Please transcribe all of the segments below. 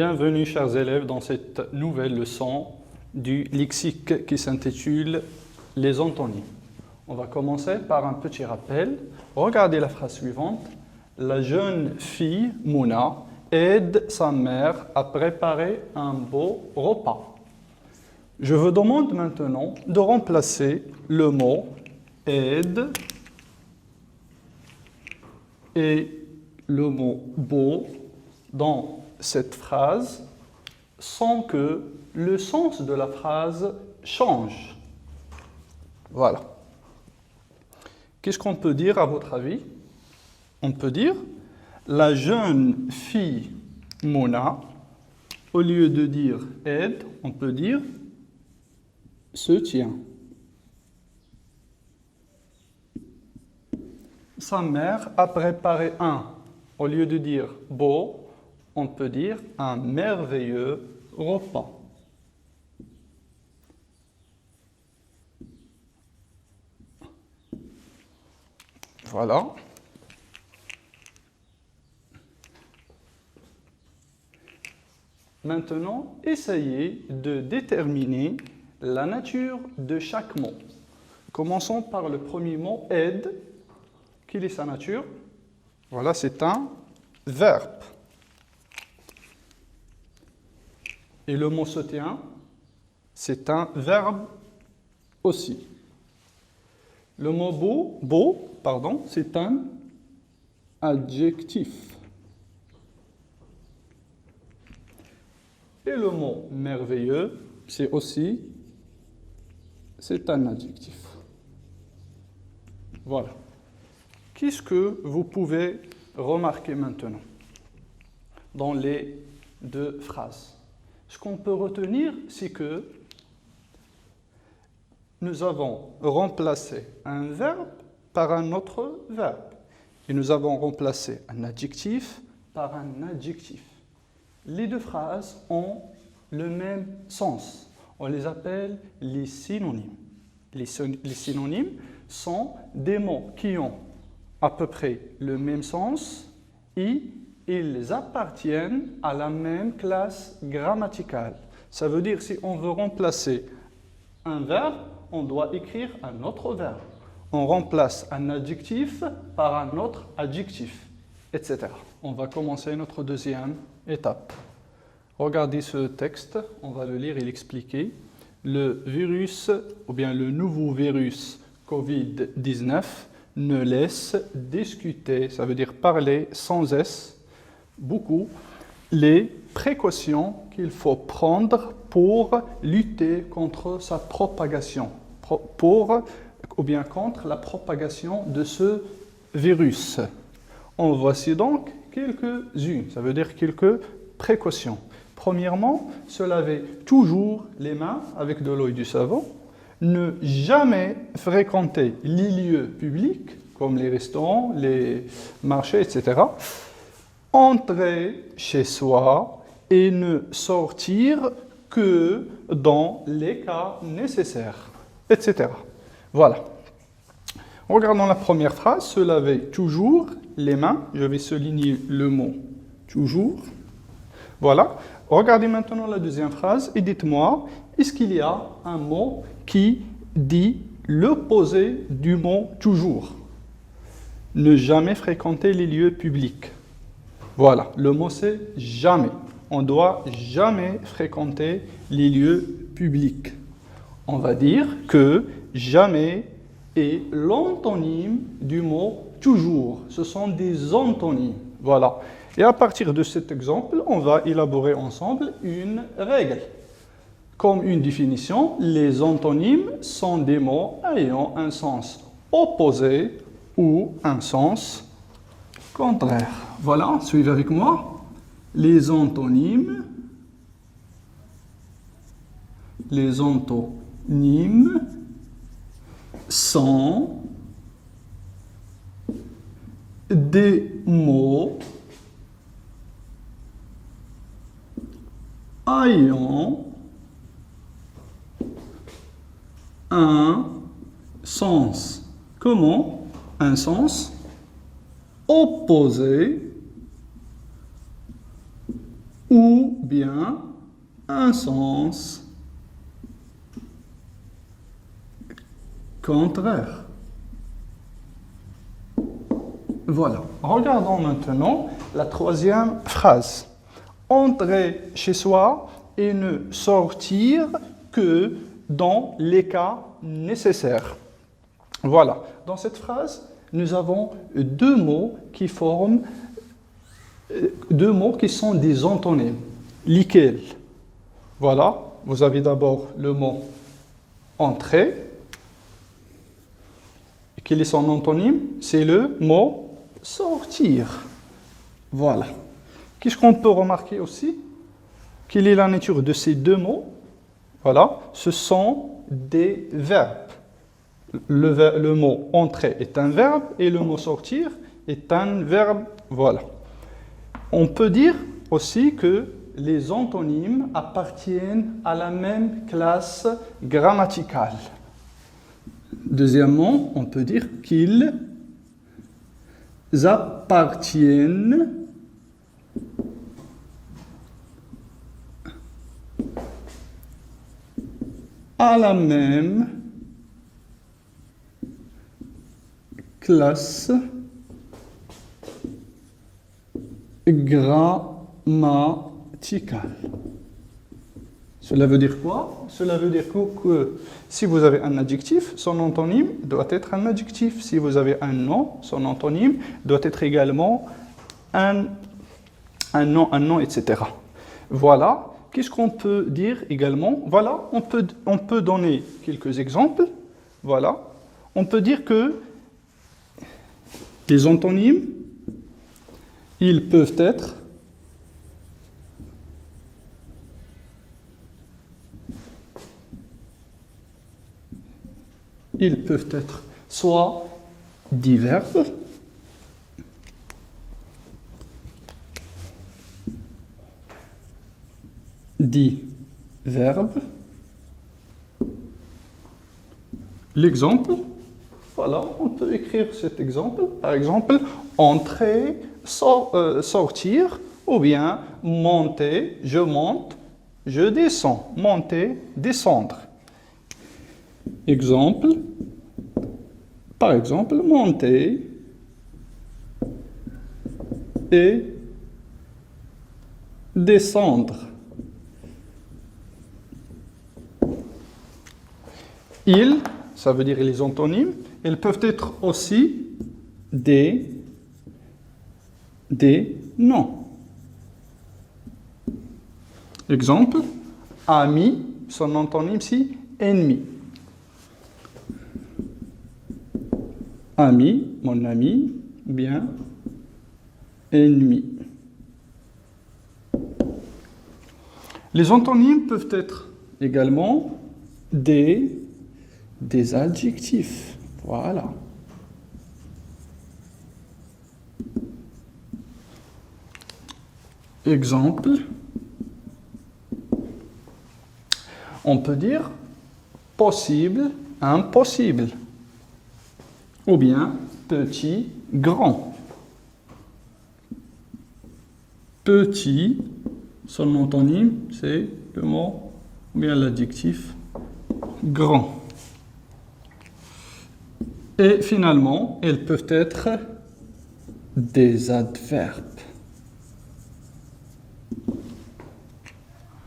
Bienvenue chers élèves dans cette nouvelle leçon du lexique qui s'intitule les antonymes. On va commencer par un petit rappel. Regardez la phrase suivante. La jeune fille Mouna aide sa mère à préparer un beau repas. Je vous demande maintenant de remplacer le mot aide et le mot beau dans cette phrase sans que le sens de la phrase change. Voilà. Qu'est-ce qu'on peut dire à votre avis? On peut dire la jeune fille Mouna, au lieu de dire aide, on peut dire se tient. Sa mère a préparé un. Au lieu de dire beau, on peut dire un merveilleux repas. Voilà. Maintenant, essayez de déterminer la nature de chaque mot. Commençons par le premier mot, aide. Quelle est sa nature? Voilà, c'est un verbe. Et le mot se tient, c'est un verbe aussi. Le mot beau, c'est un adjectif. Et le mot merveilleux, c'est un adjectif. Voilà. Qu'est-ce que vous pouvez remarquer maintenant dans les deux phrases? Ce qu'on peut retenir, c'est que nous avons remplacé un verbe par un autre verbe. Et nous avons remplacé un adjectif par un adjectif. Les deux phrases ont le même sens. On les appelle les synonymes. Les synonymes sont des mots qui ont à peu près le même sens et ils appartiennent à la même classe grammaticale. Ça veut dire que si on veut remplacer un verbe, on doit écrire un autre verbe. On remplace un adjectif par un autre adjectif, etc. On va commencer notre deuxième étape. Regardez ce texte, on va le lire et l'expliquer. Le virus, ou bien le nouveau virus Covid-19 ne laisse discuter, ça veut dire parler sans S, beaucoup, les précautions qu'il faut prendre pour lutter contre sa propagation, ou bien contre la propagation de ce virus. En voici donc quelques-unes, ça veut dire quelques précautions. Premièrement, se laver toujours les mains avec de l'eau et du savon. Ne jamais fréquenter les lieux publics, comme les restaurants, les marchés, etc. Entrer chez soi et ne sortir que dans les cas nécessaires, etc. Voilà. Regardons la première phrase, se laver toujours les mains. Je vais souligner le mot toujours. Voilà. Regardez maintenant la deuxième phrase et dites-moi, est-ce qu'il y a un mot qui dit l'opposé du mot toujours? Ne jamais fréquenter les lieux publics. Voilà, le mot c'est jamais. On doit jamais fréquenter les lieux publics. On va dire que jamais est l'antonyme du mot toujours. Ce sont des antonymes. Voilà. Et à partir de cet exemple, on va élaborer ensemble une règle. Comme une définition, les antonymes sont des mots ayant un sens opposé ou un sens contraire. Voilà, suivez avec moi. Les antonymes sont des mots ayant un sens. Comment? Un sens opposé ou bien un sens contraire. Voilà. Regardons maintenant la troisième phrase. Entrer chez soi et ne sortir que dans les cas nécessaires. Voilà. Dans cette phrase, nous avons deux mots qui forment, deux mots qui sont des antonymes. Lesquels? Voilà. Vous avez d'abord le mot entrer. Quel est son antonyme? C'est le mot sortir. Voilà. Qu'est-ce qu'on peut remarquer aussi? Quelle est la nature de ces deux mots? Voilà, ce sont des verbes. Le mot entrer est un verbe et le mot sortir est un verbe. Voilà. On peut dire aussi que les antonymes appartiennent à la même classe grammaticale. Deuxièmement, on peut dire qu'ils appartiennent à la même classe grammaticale. Cela veut dire quoi? Cela veut dire que si vous avez un adjectif, son antonyme doit être un adjectif. Si vous avez un nom, son antonyme doit être également un nom, etc. Voilà. Qu'est-ce qu'on peut dire également? Voilà, on peut donner quelques exemples. Voilà. On peut dire que les antonymes, ils peuvent être soit des verbes, L'exemple, voilà, on peut écrire cet exemple. Par exemple, entrer, sortir, ou bien monter, je monte, je descends. Monter, descendre. Exemple, par exemple, monter et descendre. Ils, ça veut dire les antonymes, ils peuvent être aussi des noms. Exemple, ami, son antonyme c'est ennemi. Ami, mon ami, ou bien ennemi. Les antonymes peuvent être également des adjectifs. Voilà. Exemple, on peut dire possible, impossible. Ou bien petit, grand. Petit, son antonyme, c'est le mot, ou bien l'adjectif grand. Et finalement, elles peuvent être des adverbes.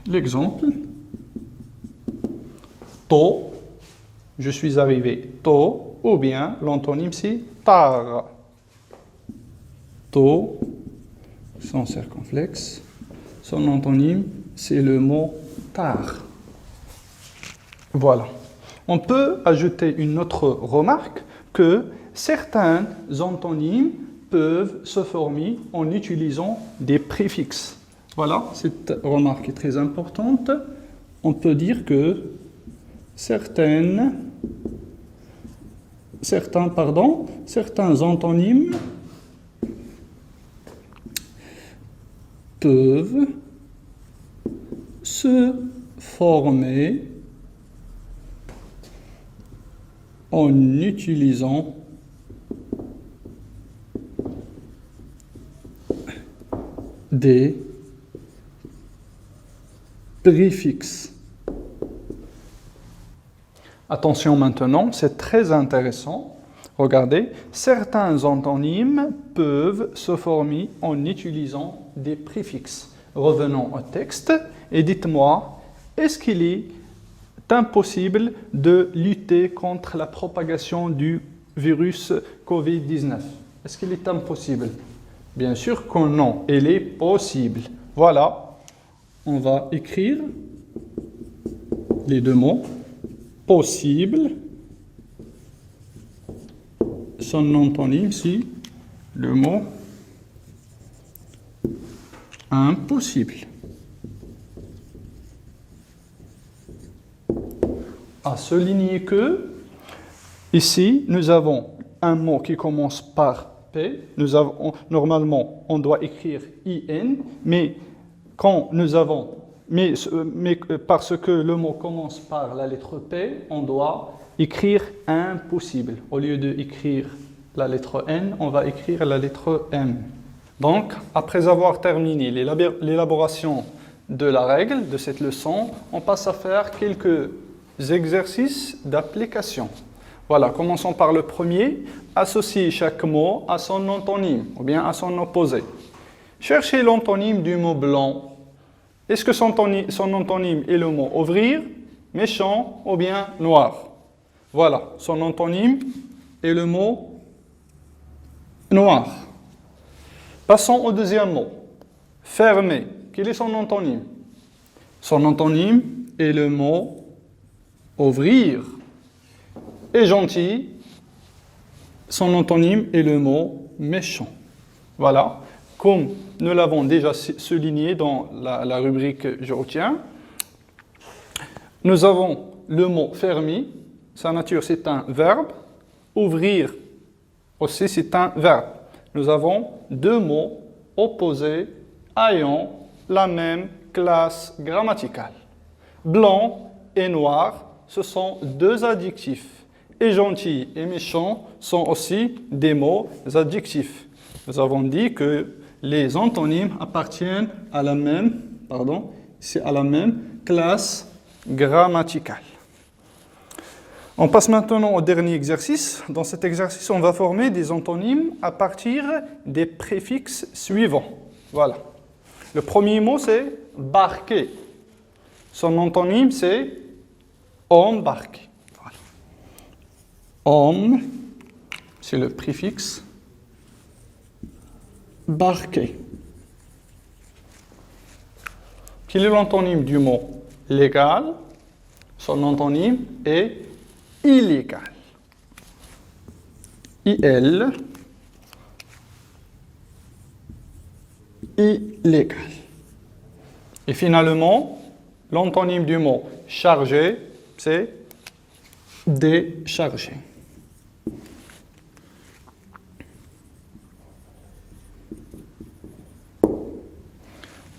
L'exemple, tôt, je suis arrivé tôt, ou bien l'antonyme c'est tard. Tôt, sans circonflexe, son antonyme c'est le mot tard. Voilà. On peut ajouter une autre remarque que certains antonymes peuvent se former en utilisant des préfixes. Voilà, cette remarque est très importante. On peut dire que certains antonymes peuvent se former en utilisant des préfixe. Attention maintenant, c'est très intéressant. Regardez, certains antonymes peuvent se former en utilisant des préfixes. Revenons au texte et dites-moi, est-ce qu'il est impossible de lutter contre la propagation du virus Covid-19? Est-ce qu'il est impossible? Bien sûr que non, il est possible. Voilà, on va écrire les deux mots. Possible, son antonyme, si le mot impossible. À souligner que ici, nous avons un mot qui commence par P. Normalement, on doit écrire IN, mais quand nous avons mais parce que le mot commence par la lettre P, on doit écrire impossible. Au lieu d'écrire la lettre N, on va écrire la lettre M. Donc, après avoir terminé l'élaboration de la règle de cette leçon, on passe à faire quelques exercices d'application. Voilà, commençons par le premier. Associer chaque mot à son antonyme, ou bien à son opposé. Cherchez l'antonyme du mot blanc. Est-ce que son antonyme est le mot ouvrir, méchant ou bien noir? Voilà, son antonyme est le mot noir. Passons au deuxième mot, fermer. Quel est son antonyme? Son antonyme est le mot ouvrir. Et gentil, son antonyme est le mot méchant. Voilà. Comme nous l'avons déjà souligné dans la rubrique « Je retiens », nous avons le mot « fermer », sa nature c'est un verbe, « ouvrir » aussi c'est un verbe. Nous avons deux mots opposés ayant la même classe grammaticale. Blanc et noir, ce sont deux adjectifs. Et gentil et méchant sont aussi des mots adjectifs. Nous avons dit que les antonymes appartiennent à la même, classe grammaticale. On passe maintenant au dernier exercice. Dans cet exercice, on va former des antonymes à partir des préfixes suivants. Voilà. Le premier mot, c'est barquer. Son antonyme, c'est embarquer. Voilà. Homme, c'est le préfixe. Barquer. Quel est l'antonyme du mot légal? Son antonyme est illégal. IL, illégal. Et finalement, l'antonyme du mot chargé, c'est déchargé.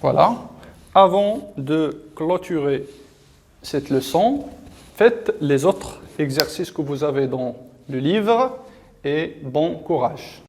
Voilà. Avant de clôturer cette leçon, faites les autres exercices que vous avez dans le livre et bon courage.